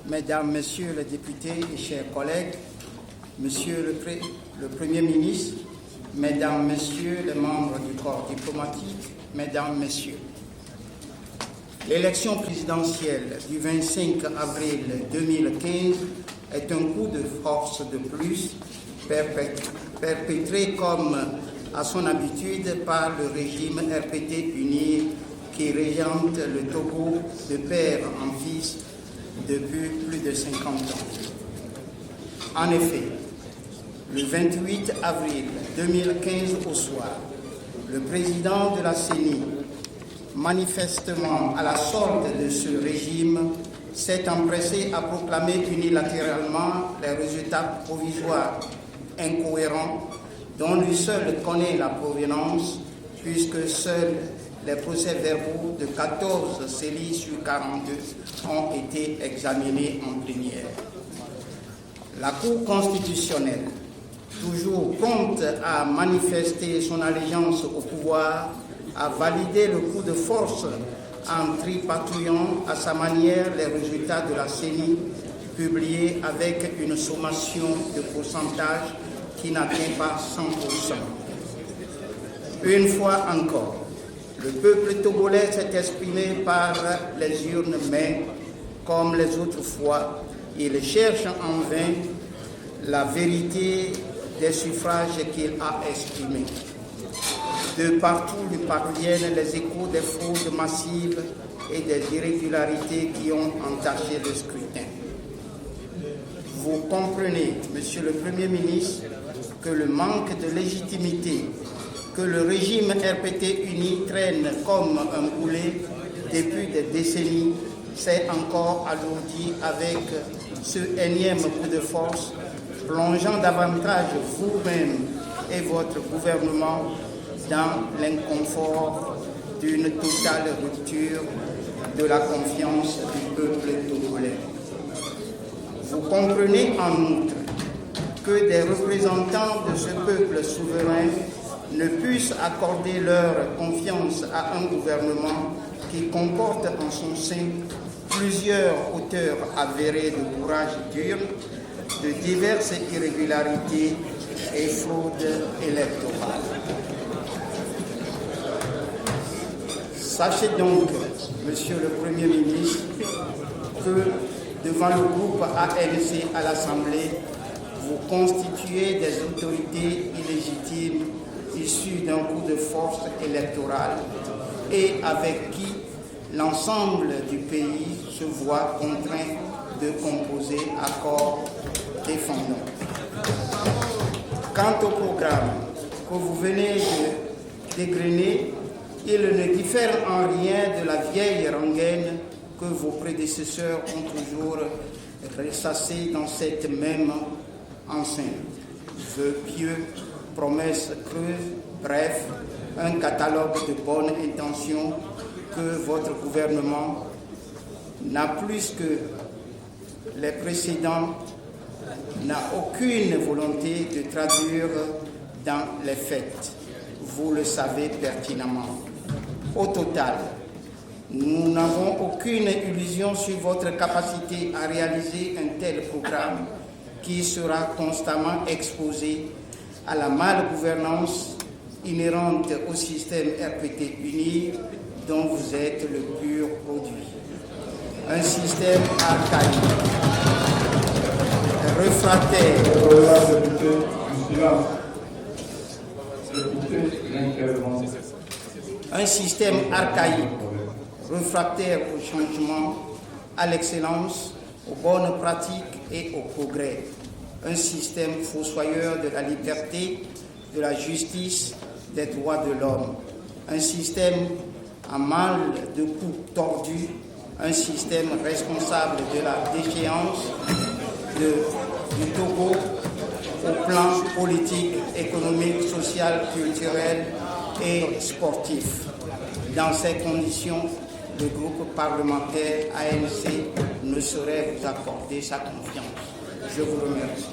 Mesdames, Messieurs les députés et chers collègues, Monsieur le Premier ministre, Mesdames, Messieurs les membres du corps diplomatique, Mesdames, Messieurs, l'élection présidentielle du 25 avril 2015 est un coup de force de plus perpétré comme à son habitude par le régime RPT uni qui régente le Togo de père en fils depuis plus de 50 ans. En effet, le 28 avril 2015 au soir, le président de la CENI, manifestement à la sorte de ce régime, s'est empressé à proclamer unilatéralement les résultats provisoires incohérents dont lui seul connaît la provenance, puisque seuls les procès-verbaux de 14 CELI sur 42 ont été examinés en plénière. La Cour constitutionnelle, toujours prompte à manifester son allégeance au pouvoir, a validé le coup de force en tripatouillant à sa manière les résultats de la CENI, publiés avec une sommation de pourcentage qui n'atteint pas 100%. Une fois encore, le peuple togolais s'est exprimé par les urnes, mais, comme les autres fois, il cherche en vain la vérité des suffrages qu'il a exprimés. De partout lui parviennent les échos des fraudes massives et des irrégularités qui ont entaché le scrutin. Vous comprenez, Monsieur le Premier ministre, que le manque de légitimité que le régime RPT uni traîne comme un boulet depuis des décennies s'est encore alourdi avec ce énième coup de force, plongeant davantage vous-même et votre gouvernement dans l'inconfort d'une totale rupture de la confiance du peuple togolais. Vous comprenez en outre que des représentants de ce peuple souverain ne puissent accorder leur confiance à un gouvernement qui comporte en son sein plusieurs auteurs avérés de courage dur, de diverses irrégularités et fraudes électorales. Sachez donc, Monsieur le Premier ministre, que devant le groupe ANC à l'Assemblée, vous constituez des autorités illégitimes issues d'un coup de force électoral et avec qui l'ensemble du pays se voit contraint de composer accord défendant. Quant au programme que vous venez de dégrainer, il ne diffère en rien de la vieille rengaine que vos prédécesseurs ont toujours ressassée dans cette même enceinte. Vœux pieux, promesses creuses, bref, un catalogue de bonnes intentions que votre gouvernement n'a plus que les précédents, n'a aucune volonté de traduire dans les faits. Vous le savez pertinemment. Au total, nous n'avons aucune illusion sur votre capacité à réaliser un tel programme qui sera constamment exposé à la malgouvernance inhérente au système RPT uni dont vous êtes le pur produit. Un système archaïque, réfractaire, un système archaïque, réfractaire au changement, à l'excellence, aux bonnes pratiques et au progrès. Un système fossoyeur de la liberté, de la justice, des droits de l'homme. Un système à mal de coups tordus, un système responsable de la déchéance du Togo au plan politique, économique, social, culturel et sportif. Dans ces conditions, le groupe parlementaire ANC ne saurait vous accorder sa confiance. Je vous remercie.